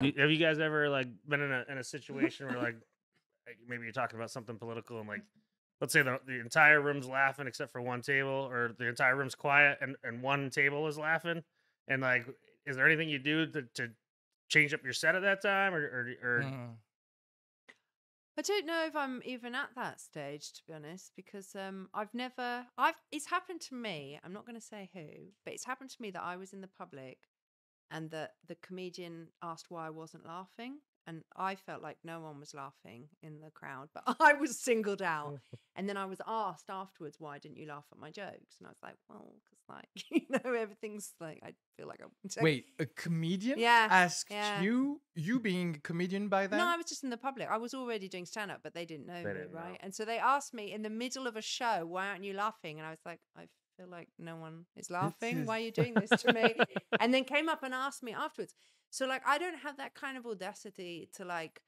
Have you guys ever like been in a situation where like maybe you're talking about something political and like let's say the entire room's laughing except for one table, or the entire room's quiet and one table is laughing, and like is there anything you do to change up your set at that time, or Mm. I don't know if I'm even at that stage, to be honest, because it's happened to me. I'm not going to say who, but it's happened to me that I was in the public and the comedian asked why I wasn't laughing. And I felt like no one was laughing in the crowd, but I was singled out. And then I was asked afterwards, why didn't you laugh at my jokes? And I was like, well, because like, everything's like, I feel like I'm... Wait, a comedian asked you being a comedian by then? No, I was just in the public. I was already doing stand-up, but they didn't know me, right? know. And so they asked me in the middle of a show, why aren't you laughing? And I was like, I feel like no one is laughing. Why are you doing this to me? And then came up and asked me afterwards. So like, I don't have that kind of audacity to like,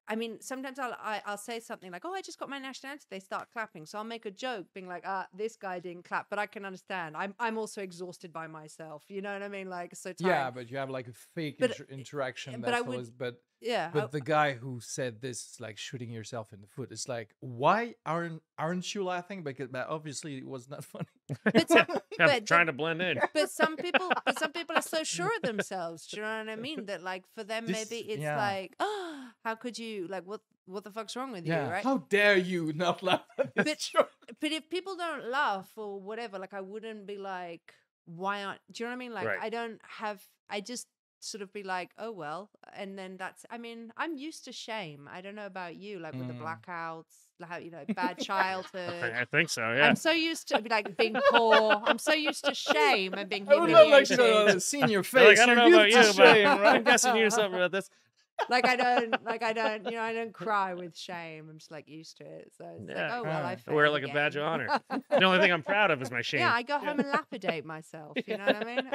I mean, sometimes I'll say something like, oh, I just got my national anthem. They start clapping. So I'll make a joke being like, this guy didn't clap, but I can understand. I'm also exhausted by myself. You know what I mean? Like, so tired. Yeah, but you have like a fake interaction. But That's always, yeah. But the guy who said this is like shooting yourself in the foot. It's like, why aren't you laughing? Because obviously it was not funny. I'm trying to blend in. But some people are so sure of themselves. Do you know what I mean? That like for them, maybe it's like, oh, how could you like what the fuck's wrong with you? Right? How dare you not laugh at this joke? But if people don't laugh or whatever, like I wouldn't be like, why aren't? Do you know what I mean? Like I just sort of be like, oh well, and then I mean, I'm used to shame. I don't know about you, like with the blackouts, how bad childhood. I think so. Yeah, I'm so used to like being poor. I'm so used to shame and being humiliated. I would like seeing your face. Like, I don't know about you, but I'm guessing you something about this. Like I don't, I don't cry with shame. I'm just like used to it. So it's like, oh well, I wear it like a badge of honor. The only thing I'm proud of is my shame. Yeah, I go home and lapidate myself. You know what I mean?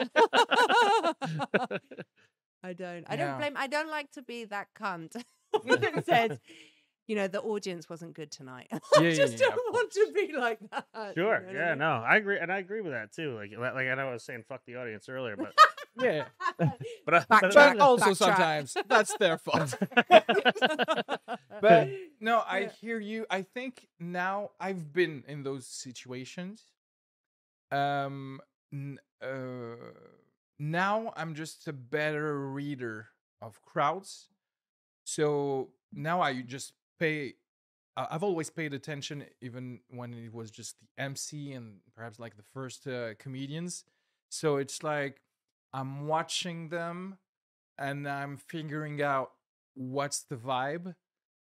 I don't blame. I don't like to be that cunt that says, the audience wasn't good tonight. I just don't want to be like that. Sure. Yeah. No, I agree, and I agree with that too. Like I know I was saying fuck the audience earlier, but yeah. But also sometimes that's their fault. But no, I hear you. I think now I've been in those situations. Now I'm just a better reader of crowds. So now I just pay. I've always paid attention, even when it was just the MC and perhaps like the first comedians. So it's like I'm watching them and I'm figuring out what's the vibe.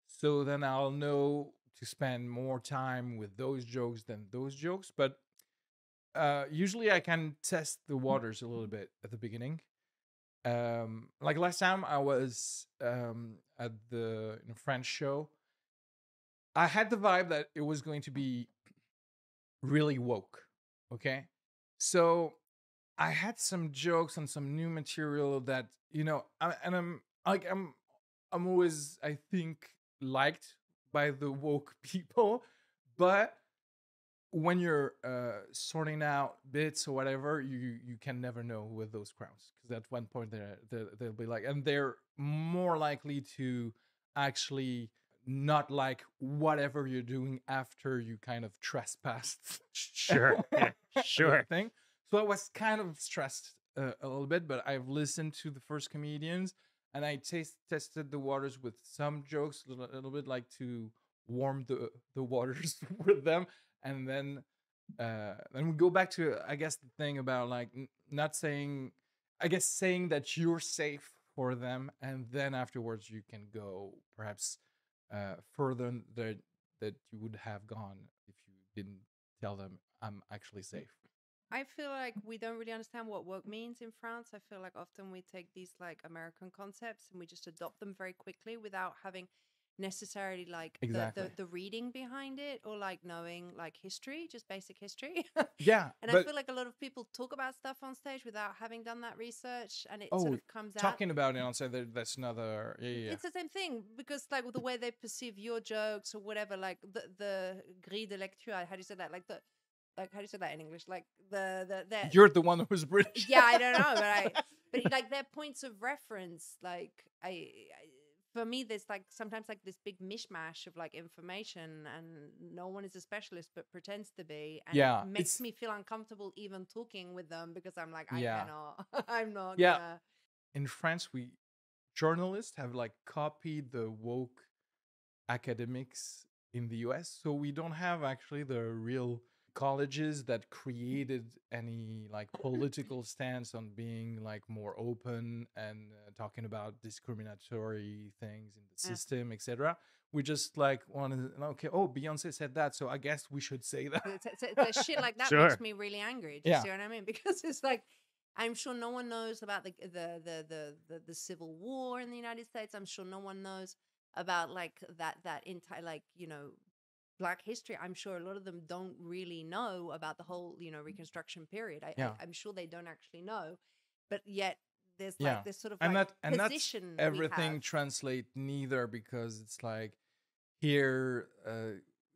So then I'll know to spend more time with those jokes than those jokes. But usually I can test the waters a little bit at the beginning. Like last time I was at the French show, I had the vibe that it was going to be really woke. Okay, so I had some jokes and some new material that I'm always, I think, liked by the woke people, but when you're sorting out bits or whatever, you can never know with those crowds, because at one point they'll be like, and they're more likely to actually not like whatever you're doing after you kind of trespassed. Sure. Yeah, sure. Thing. So I was kind of stressed a little bit, but I've listened to the first comedians and I tested the waters with some jokes a little bit, like to warm the waters with them. And then we go back to, I guess, the thing about like not saying, I guess, saying that you're safe for them, and then afterwards you can go perhaps further that you would have gone if you didn't tell them I'm actually safe. I feel like we don't really understand what woke means in France. I feel like often we take these like American concepts and we just adopt them very quickly without having necessarily like the reading behind it, or like knowing like history, just basic history. Yeah. And I feel like a lot of people talk about stuff on stage without having done that research, and it sort of comes out. Talking about it on stage, that's another. Yeah. It's the same thing, because like with the way they perceive your jokes or whatever, like the grille de lecture. How do you say that? Like how do you say that in English? Like the You're the one who's British. Yeah, I don't know, but But like their points of reference, like for me, there's like sometimes like this big mishmash of like information, and no one is a specialist but pretends to be, and Yeah, it makes it's me feel uncomfortable even talking with them because I'm like, I yeah, cannot, I'm not yeah. gonna. In France, we journalists have like copied the woke academics in the US, so we don't have actually the real colleges that created any like political stance on being like more open and talking about discriminatory things in the Yeah. system, etc. We just like wanted, okay, oh, Beyonce said that, so I guess we should say that. The shit like that Sure. makes me really angry. Do you Yeah, see what I mean? Because it's like, I'm sure no one knows about the Civil War in the United States. I'm sure no one knows about like that entire like Black history. I'm sure a lot of them don't really know about the whole Reconstruction period. yeah, I'm sure they don't actually know, but yet there's yeah. like this sort of And like that's position we everything have. translate neither, because it's like here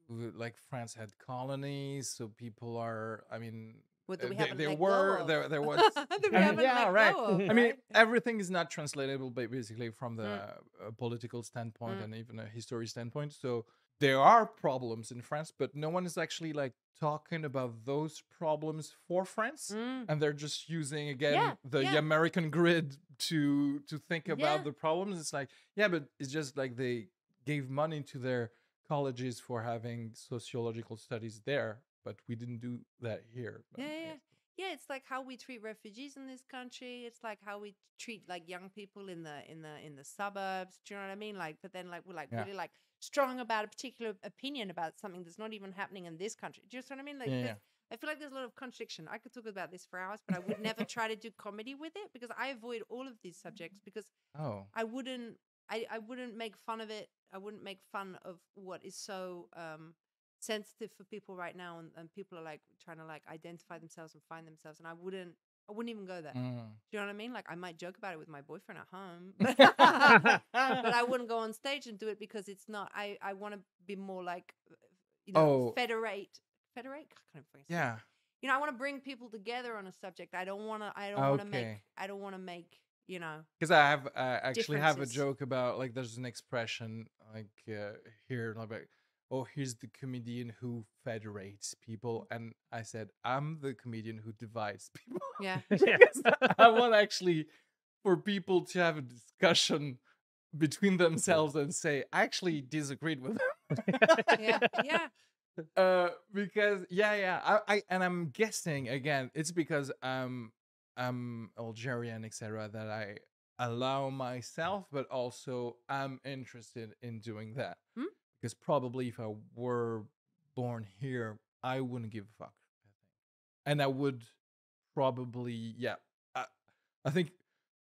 like France had colonies, so people are, I mean, What that we they, haven't there let were go of. there was That we I mean, haven't yeah, let right. go of, I mean, right? everything is not translatable basically from the Mm, political standpoint mm. and even a history standpoint. So there are problems in France, but no one is actually like talking about those problems for France, Mm. and they're just using Yeah, again the yeah, American grid to think yeah. about the problems. It's like, yeah, but it's just like they gave money to their colleges for having sociological studies there, but we didn't do that here. But Yeah, I yeah, guess, yeah. It's like how we treat refugees in this country. It's like how we treat like young people in the suburbs. Do you know what I mean? Like, but then like we're like yeah, really like strong about a particular opinion about something that's not even happening in this country. Do you know what I mean? Like, yeah, yeah. I feel like there's a lot of contradiction. I could talk about this for hours, but I would never try to do comedy with it because I avoid all of these subjects because Oh, I wouldn't. I wouldn't make fun of it. I wouldn't make fun of what is so sensitive for people right now, and people are like trying to like identify themselves and find themselves, and I wouldn't even go there. mm. Do you know what I mean? Like I might joke about it with my boyfriend at home, but I wouldn't go on stage and do it because it's not. I want to be more like Oh, federate. I can't even say. yeah. I want to bring people together on a subject. I don't want to make. Okay. I don't want to make. Because I actually have a Differences. joke about, like, there's an expression like here, like, oh, here's the comedian who federates people, and I said I'm the comedian who divides people. Yeah. Because I want actually for people to have a discussion between themselves and say, I actually disagreed with them. Yeah. Yeah. Because I'm guessing again, it's because I'm Algerian, etc., that I allow myself, but also I'm interested in doing that. Hmm? Because probably if I were born here, I wouldn't give a fuck, I think. And I would probably, yeah, I think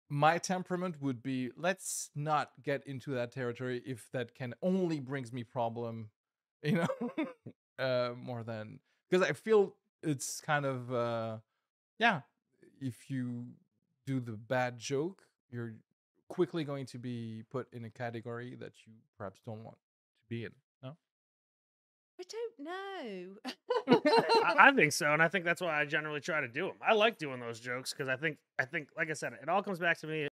my temperament would be, let's not get into that territory if that can only brings me problem, you know, more than, because I feel it's kind of, yeah, if you do the bad joke, you're quickly going to be put in a category that you perhaps don't want to be in. No? I don't know. I think so, and I think that's why I generally try to do them. I like doing those jokes because I think, like I said, it all comes back to me.